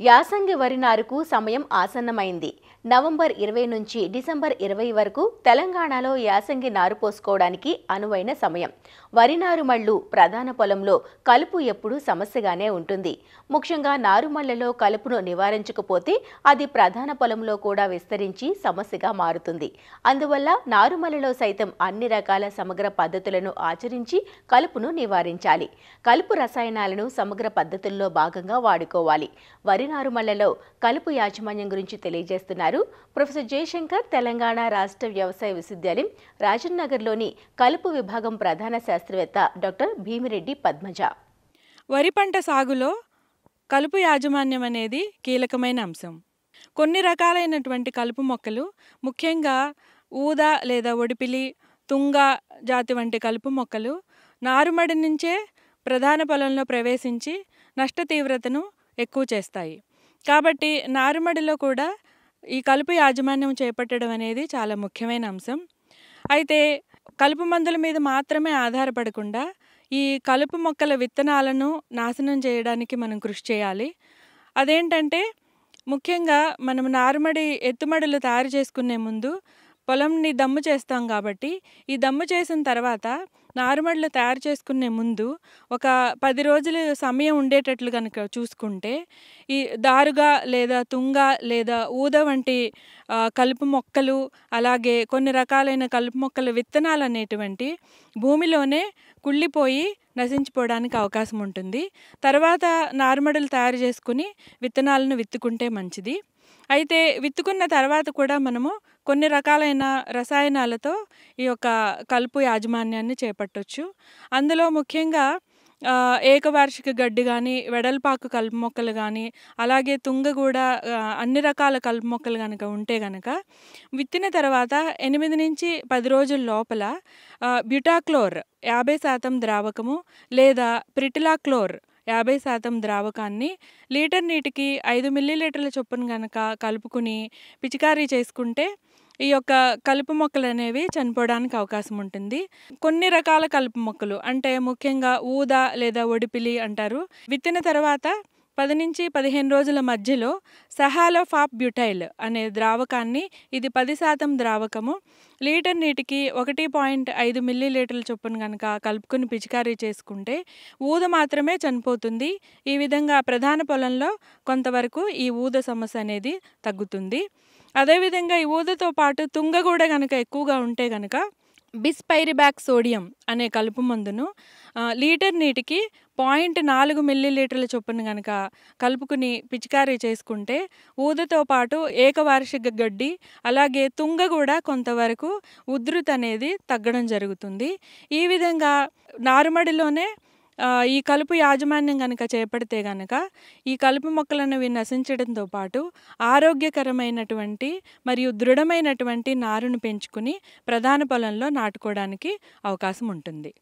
యాసంగి వరి నారుకు సమయం ఆసన్నమైంది. నవంబర్ 20 నుంచి డిసెంబర్ 20 వరకు తెలంగాణలో యాసంగి నారు పోసుకోవడానికి అనువైన సమయం. వరి నారుమళ్లు ప్రధాన పొలంలో కలుపు ఎప్పుడూ సమస్యగానే ఉంటుంది. ముఖ్యంగా నారుమళ్లలో కలుపును నివారించకపోతే అది ప్రధాన పొలంలో కూడా విస్తరించి సమస్యగా మారుతుంది. అందువల్ల నారుమళ్లలో సైతం అన్ని రకాల సమగ్ర పద్ధతులను ఆచరించి కలుపును నివారించాలి. కలుపు రసాయనాలను సమగ్ర పద్ధతుల్లో భాగంగా వాడుకోవాలి. వరి నారుమళ్లలో కలుపు యాజమాన్యం గురించి తెలియజేస్తున్నారు ప్రొఫెసర్ జయశంకర్, తెలంగాణ రాష్ట్ర వ్యవసాయ విశ్వవిద్యాలయం రాజన్ నగర్లోని కలుపు విభాగం ప్రధాన శాస్త్రవేత్త డాక్టర్ భీమిరెడ్డి పద్మజ. వరి పంట సాగులో కలుపు యాజమాన్యం అనేది కీలకమైన అంశం. కొన్ని రకాలైనటువంటి కలుపు మొక్కలు, ముఖ్యంగా ఊద లేదా ఒడిపిలి, తుంగ జాతి వంటి కలుపు మొక్కలు నారుమడి నుంచే ప్రధాన పొలంలో ప్రవేశించి నష్ట తీవ్రతను ఎక్కువ చేస్తాయి. కాబట్టి నారుమడిలో కూడా ఈ కలుపు యాజమాన్యం చేపట్టడం అనేది చాలా ముఖ్యమైన అంశం. అయితే కలుపు మందుల మీద మాత్రమే ఆధారపడకుండా ఈ కలుపు మొక్కల విత్తనాలను నాశనం చేయడానికి మనం కృషి చేయాలి. అదేంటంటే, ముఖ్యంగా మనం నారుమడి ఎత్తుమడులు తయారు చేసుకునే ముందు పొలంని దమ్ము చేస్తాం. కాబట్టి ఈ దమ్ము చేసిన తర్వాత నారుమడులు తయారు చేసుకునే ముందు ఒక 10 రోజులు సమయం ఉండేటట్లు కనుక చూసుకుంటే ఈ దారుగా లేదా తుంగ లేదా ఊద వంటి కలుపు మొక్కలు, అలాగే కొన్ని రకాలైన కలుపు మొక్కల విత్తనాలు అనేటువంటి భూమిలోనే కుళ్ళిపోయి నశించిపోవడానికి అవకాశం ఉంటుంది. తర్వాత నారుమడులు తయారు చేసుకుని విత్తనాలను విత్తుకుంటే మంచిది. అయితే విత్తుకున్న తర్వాత కూడా మనము కొన్ని రకాలైన రసాయనాలతో ఈ యొక్క కలుపు యాజమాన్యాన్ని చేపట్టొచ్చు. అందులో ముఖ్యంగా ఏకవార్షిక గడ్డి కానీ, వెడల్పాకు కలుపు మొక్కలు కానీ, అలాగే తుంగ కూడా అన్ని రకాల కలుపు మొక్కలు కనుక ఉంటే గనక విత్తిన తర్వాత 8 నుంచి 10 రోజుల లోపల బ్యూటాక్లోర్ 50% ద్రావకము లేదా ప్రిటిలాక్లోర్ 50% ద్రావకాన్ని లీటర్ నీటికి 5 మిల్లీలీటర్ల చొప్పున కనుక కలుపుకుని పిచికారీ చేసుకుంటే ఈ యొక్క కలుపు మొక్కలు అనేవి చనిపోవడానికి అవకాశం ఉంటుంది. కొన్ని రకాల కలుపు మొక్కలు అంటే ముఖ్యంగా ఊద లేదా ఒడిపిలి అంటారు. విత్తిన తర్వాత 10 నుంచి 15 రోజుల మధ్యలో సహాలోఫాప్ బ్యూటైల్ అనే ద్రావకాన్ని, ఇది 10% ద్రావకము, లీటర్ నీటికి 1.5 మిల్లీలీటర్ల చొప్పున కనుక కలుపుకుని పిచికారీ చేసుకుంటే ఊద మాత్రమే చనిపోతుంది. ఈ విధంగా ప్రధాన పొలంలో కొంతవరకు ఈ ఊద సమస్య అనేది తగ్గుతుంది. అదేవిధంగా ఈ ఊదతో పాటు తుంగ కూడా కనుక ఎక్కువగా ఉంటే కనుక బిస్పైరిబాక్ సోడియం అనే కలుపు మందును లీటర్ నీటికి 0.4 మిల్లీలీటర్ల చొప్పున కనుక కలుపుకుని పిచికారీ చేసుకుంటే ఊదతో పాటు ఏకవార్షిక గడ్డి అలాగే తుంగ కూడా కొంతవరకు ఉధృతి అనేది తగ్గడం జరుగుతుంది. ఈ విధంగా నారుమడిలోనే ఈ కలుపు యాజమాన్యం కనుక చేపడితే గనక ఈ కలుపు మొక్కలనేవి నశించడంతో పాటు ఆరోగ్యకరమైనటువంటి మరియు దృఢమైనటువంటి నారును పెంచుకుని ప్రధాన పొలంలో నాటుకోవడానికి అవకాశం ఉంటుంది.